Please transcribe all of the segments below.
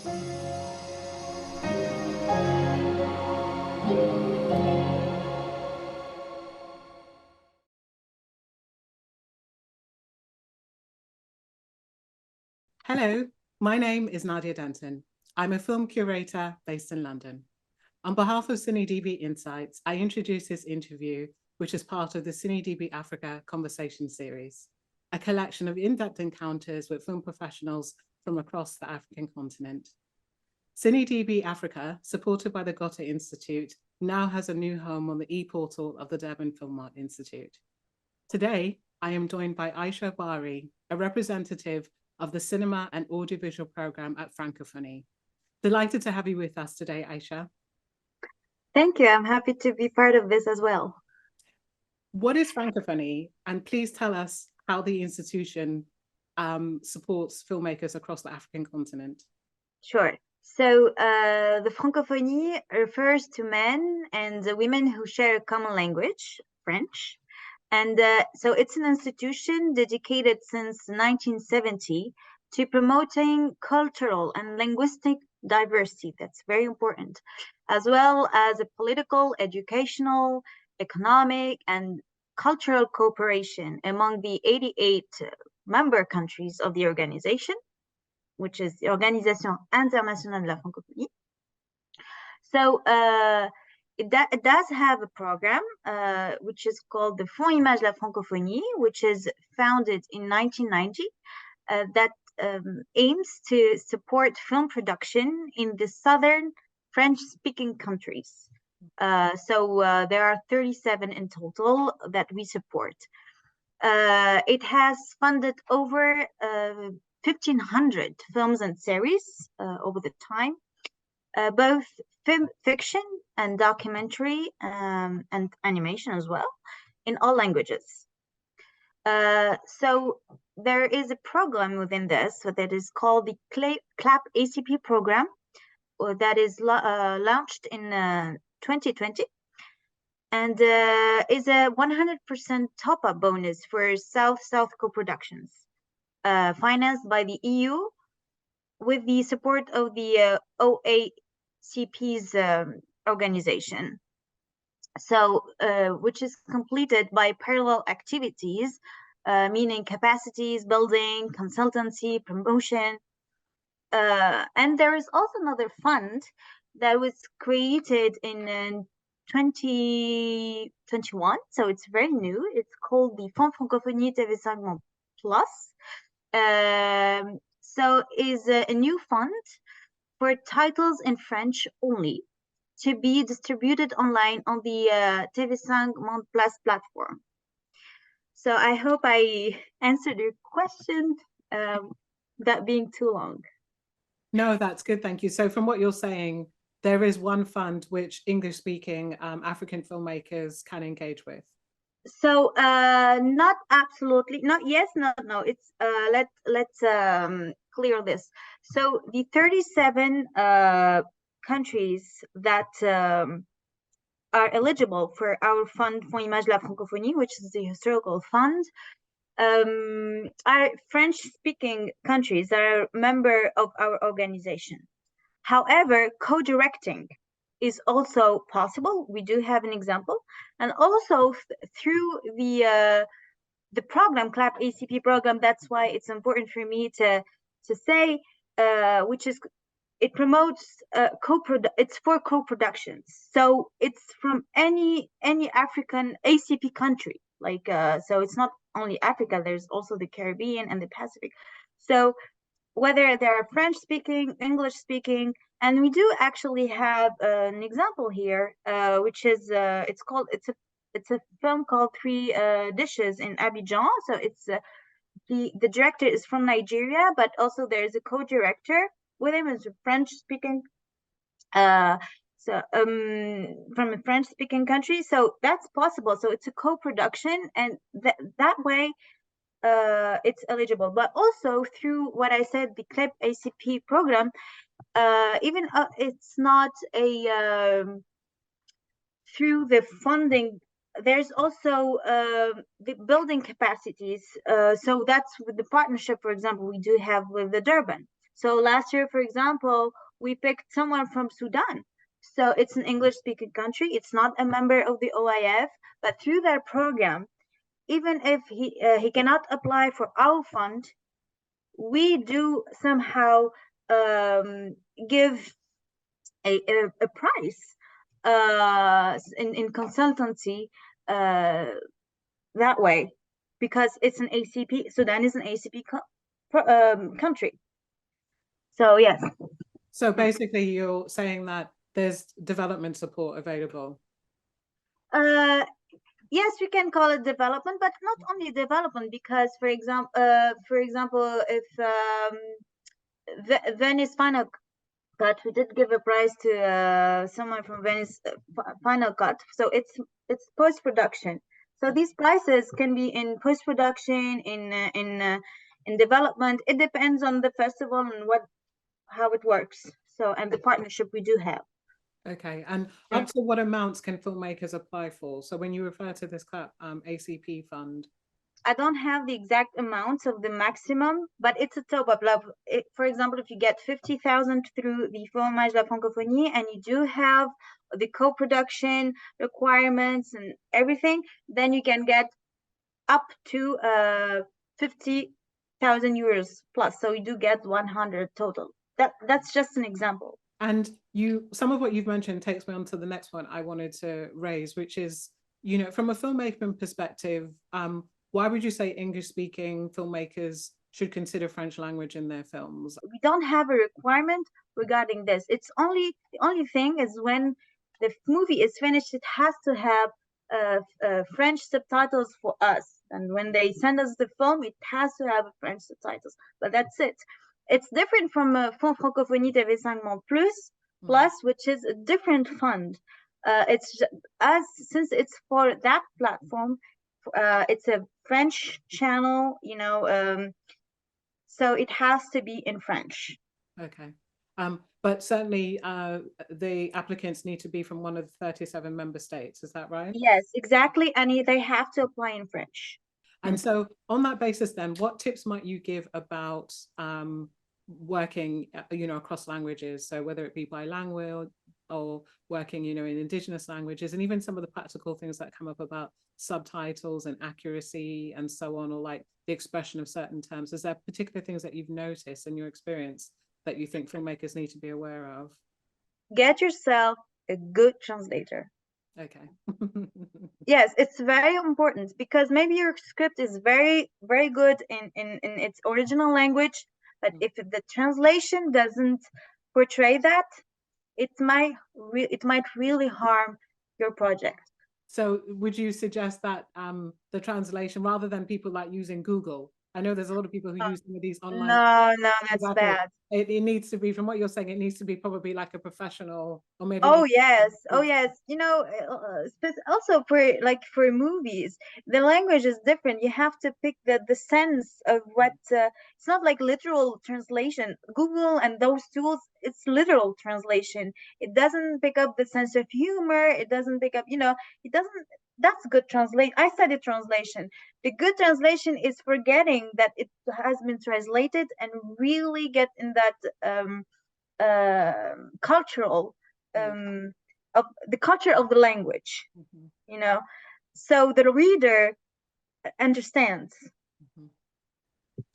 Hello, my name is Nadia Denton. I'm a film curator based in London. On behalf of CineDB Insights, I introduce this interview, which is part of the CineDB Africa Conversation Series, a collection of in-depth encounters with film professionals from across the African continent. CineDB Africa, supported by the Goethe Institute, now has a new home on the e-portal of the Durban Film Art Institute. Today, I am joined by Aicha Bari, a representative of the Cinema and Audiovisual Program at Francophonie. Delighted to have you with us today, Aicha. Thank you. I'm happy to be part of this as well. What is Francophonie? And please tell us how the institution supports filmmakers across the African continent. Sure. So the Francophonie refers to men and women who share a common language, French. And so it's an institution dedicated since 1970 to promoting cultural and linguistic diversity. That's very important, as well as a political, educational, economic, and cultural cooperation among the 88 member countries of the organization, which is the Organisation Internationale de la Francophonie. So it does have a program which is called the Fonds Image de la Francophonie, which is founded in 1990, that aims to support film production in the southern French-speaking countries. So there are 37 in total that we support. It has funded over 1,500 films and series over the time, both film fiction and documentary and animation as well, in all languages. So there is a program within this that is called the CLAP ACP program that is launched in 2020 and is a 100% top-up bonus for South-South co-productions financed by the EU with the support of the OACP's organization. So, which is completed by parallel activities, meaning capacities building, consultancy, promotion. And there is also another fund that was created in 2021, so it's very new. It's called the Fonds Francophonie TV5 Plus. So is a new fund for titles in French only to be distributed online on the TV5 Monde Plus platform. So I hope I answered your question, that being too long. No, that's good, thank you. So from what you're saying, there is one fund which English-speaking African filmmakers can engage with. So not absolutely, not yes, no. It's let's clear this. So the 37 countries that are eligible for our fund Fonds Image de la Francophonie, which is the historical fund, are French-speaking countries that are a member of our organization. However, co-directing is also possible. We do have an example, and also through the program, CLAP ACP program. That's why it's important for me to say, which is it promotes it's for co-productions. So it's from any African ACP country. Like so, it's not only Africa. There's also the Caribbean and the Pacific. So whether they're French-speaking, English-speaking, and we do actually have an example here, which is it's a film called Three Dishes in Abidjan. So it's the director is from Nigeria, but also there's a co-director with him is a French-speaking from a French-speaking country. So that's possible. So it's a co-production, and that way it's eligible. But also through what I said, the CLAP ACP program, even it's not a through the funding. There's also the building capacities. So that's with the partnership, for example, we do have with the Durban. So last year, for example, we picked someone from Sudan. So it's an English-speaking country. It's not a member of the OIF, but through their program, even if he cannot apply for our fund, we do somehow give a price in consultancy that way, because it's an ACP. Sudan is an ACP country. So yes. So basically, you're saying that there's development support available. Yes, we can call it development, but not only development, because for example, if Venice Final Cut, we did give a prize to someone from Venice Final Cut. So it's post production. So these prices can be in post production, in development. It depends on the festival and how it works. So, and the partnership we do have. Okay, and up to what amounts can filmmakers apply for? So when you refer to this ACP fund, I don't have the exact amounts of the maximum, but it's a top up. Like, for example, if you get 50,000 through the Fromage de la Francophonie and you do have the co-production requirements and everything, then you can get up to 50,000 euros plus. So you do get 100 total. That's just an example. And some of what you've mentioned takes me on to the next one I wanted to raise, which is, from a filmmaking perspective, why would you say English-speaking filmmakers should consider French language in their films? We don't have a requirement regarding this. It's the only thing is when the movie is finished, it has to have French subtitles for us. And when they send us the film, it has to have French subtitles. But that's it. It's different from Fonds Francophonie TV5 Plus, which is a different fund. Since it's for that platform, it's a French channel, so it has to be in French. Okay. But certainly the applicants need to be from one of the 37 member states, is that right? Yes, exactly. And they have to apply in French. And so on that basis, then, what tips might you give about working, across languages? So whether it be bilingual or working, in indigenous languages, and even some of the practical things that come up about subtitles and accuracy and so on, or like the expression of certain terms. Is there particular things that you've noticed in your experience that you think filmmakers need to be aware of? Get yourself a good translator. Okay. Yes, it's very important, because maybe your script is very, very good in its original language, but if the translation doesn't portray that, it might really harm your project. So would you suggest that the translation, rather than people like using Google, I know there's a lot of people who use some of these online. No, that's bad. It needs to be, from what you're saying, it needs to be probably like a professional, or maybe. Oh yes. Also for movies, the language is different. You have to pick the sense of what. It's not like literal translation. Google and those tools, it's literal translation. It doesn't pick up the sense of humor. It doesn't pick up. It doesn't. That's good translation. I studied translation. The good translation is forgetting that it has been translated and really get in that cultural of the culture of the language, so the reader understands.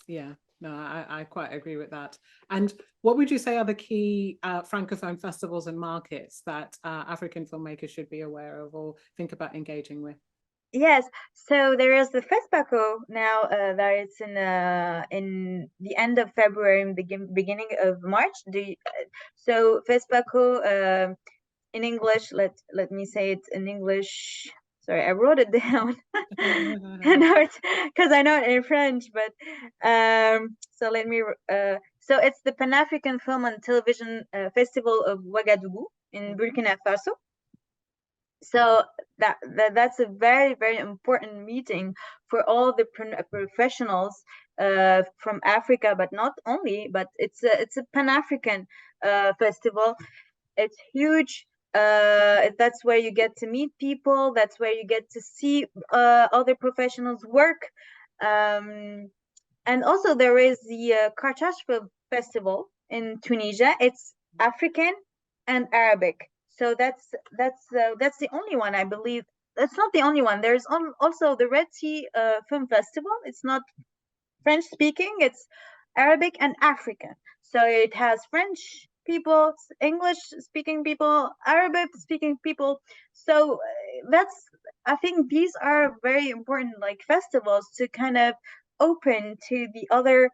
Yeah, no, I quite agree with that. And what would you say are the key Francophone festivals and markets that African filmmakers should be aware of or think about engaging with? Yes, so there is the FESPACO now that it's in the end of February and beginning of March. So FESPACO in English, let me say it in English. Sorry, I wrote it down. Because I know it in French, but so let me. So it's the Pan-African Film and Television Festival of Ouagadougou in Burkina Faso. So that's a very, very important meeting for all the professionals from Africa, but not only. But it's a Pan-African festival. It's huge. That's where you get to meet people. That's where you get to see other professionals work. And also there is the Carthage festival in Tunisia. It's African and Arabic. So that's the only one, I believe. That's not the only one. There's also the Red Sea Film Festival. It's not French speaking, it's Arabic and African. So it has French people, English speaking people, Arabic speaking people. So I think these are very important like festivals to kind of open to the other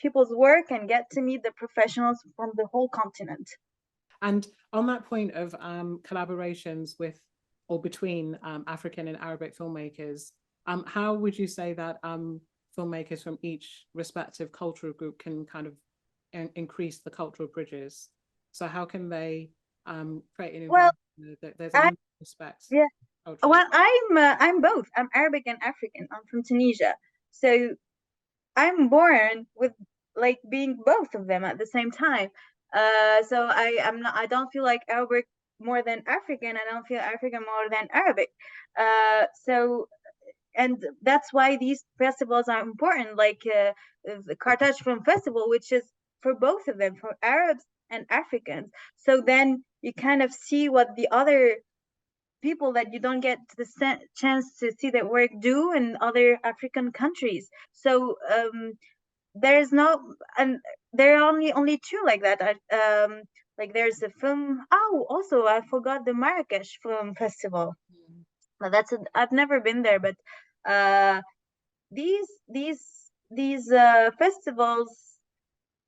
people's work and get to meet the professionals from the whole continent. And on that point of collaborations with or between African and Arabic filmmakers, how would you say that filmmakers from each respective cultural group can kind of increase the cultural bridges? So how can they create an Well, environment that there's a I, mutual respect? yeah. Culturally? Well, I'm both. I'm Arabic and African. I'm from Tunisia. So I'm born with like being both of them at the same time. So I don't feel like Arabic more than African. I don't feel African more than Arabic. So and that's why these festivals are important, like the Carthage Film Festival, which is for both of them, for Arabs and Africans. So then you kind of see what the other people that you don't get the chance to see their work do in other African countries. So there's no, and there are only two like that. Like there's a film. Oh, also I forgot the Marrakesh Film Festival. Now I've never been there, but uh, these these these festivals,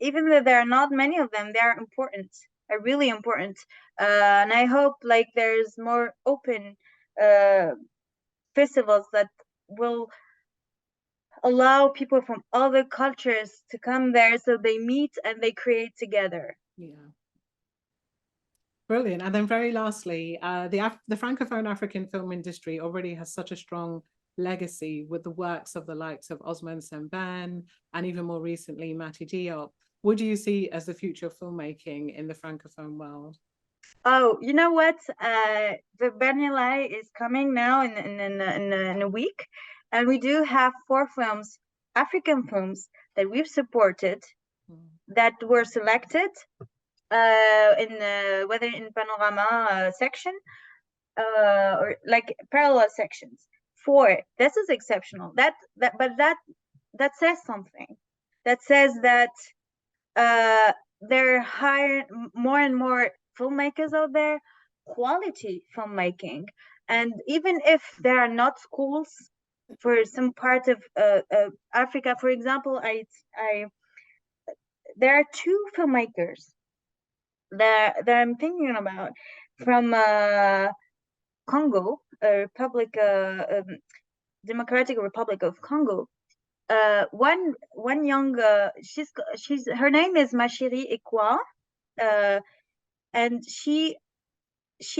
even though there are not many of them, they are important, are really important. And I hope like there's more open uh, festivals that will allow people from other cultures to come there so they meet and they create together. Yeah. Brilliant. And then very lastly, the Francophone African film industry already has such a strong legacy with the works of the likes of Osman Sembène and even more recently, Mati Diop. What do you see as the future of filmmaking in the Francophone world? Oh, you know what? The Berlinale is coming now in a week, and we do have 4 films, African films that we've supported that were selected in whether in panorama section or like parallel sections. 4. This is exceptional. That says something. That says that uh, they're hiring more and more filmmakers out there, quality filmmaking. And even if there are not schools for some part of Africa, for example, there are 2 filmmakers that I'm thinking about from Congo, Democratic Republic of Congo. One young she's her name is Machiri Ekwa, and she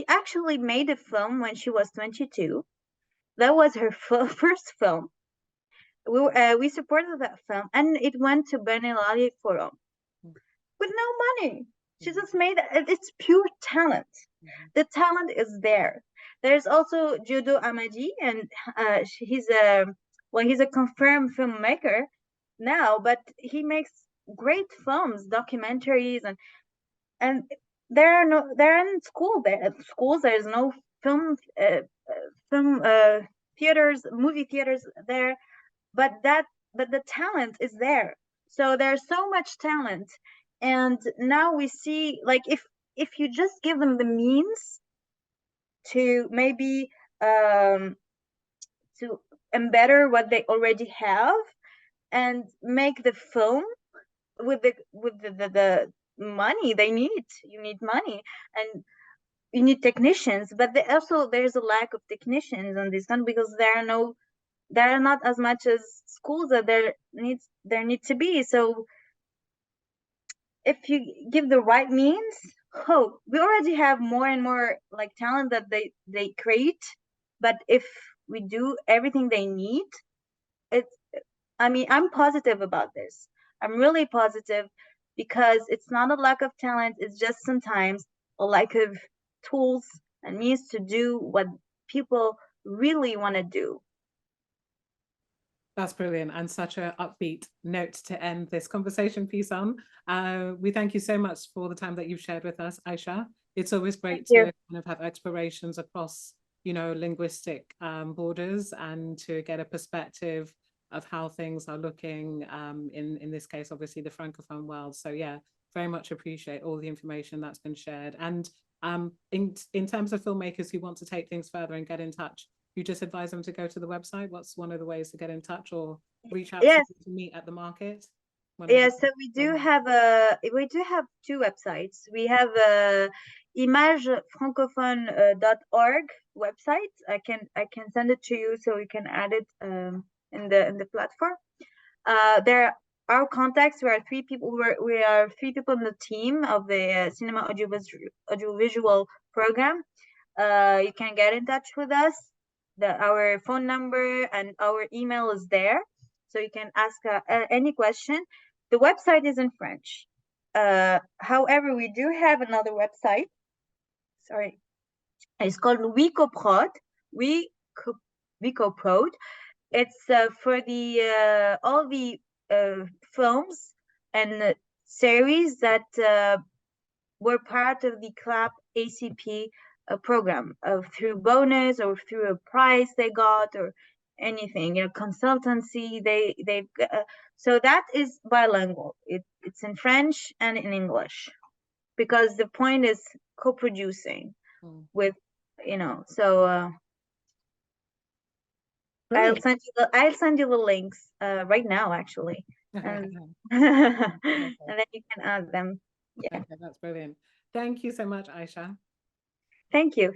actually made a film when she was 22. That was her first film. We supported that film, and it went to Berlinale Forum with no money. She just made it. It's pure talent. The talent is there. There's also Judo Amadi, and he's a confirmed filmmaker now, but he makes great films, documentaries, and there aren't schools. There's no film film theaters, movie theaters there, but the talent is there. So there's so much talent, and now we see like if you just give them the means to maybe to embetter what they already have and make the film with the money they need. You need money and you need technicians, but there's a lack of technicians on this country because there are not as much as schools that there need to be. So if you give the right means, oh, we already have more and more like talent that they create, but if we do everything they need, it's I mean, I'm positive about this. I'm really positive because it's not a lack of talent, it's just sometimes a lack of tools and means to do what people really want to do. That's brilliant, and such an upbeat note to end this conversation piece on. We thank you so much for the time that you've shared with us, Aicha. It's always great to kind of have explorations across, linguistic borders, and to get a perspective of how things are looking in this case, obviously the Francophone world. So yeah, very much appreciate all the information that's been shared. And in terms of filmmakers who want to take things further and get in touch, you just advise them to go to the website? What's one of the ways to get in touch or reach out Yes. to meet at the market? Yes, so we do have two websites. We have imagefrancophone.org website. I can send it to you so we can add it in the platform. There are contacts. We are three people. We are three people in the team of the cinema audiovisual program. You can get in touch with us. Our phone number and our email is there, so you can ask any question. The website is in French. However, we do have another website. Sorry, it's called WeCoProd. WeCoProd. It's for the all the films and series that were part of the CLAP ACP program through bonus or through a prize they got or anything, consultancy. They've so that is bilingual. It's in French and in English, because the point is co-producing with, so I'll send you the links right now, actually. And then you can add them. Yeah. Okay, that's brilliant. Thank you so much, Aicha. Thank you.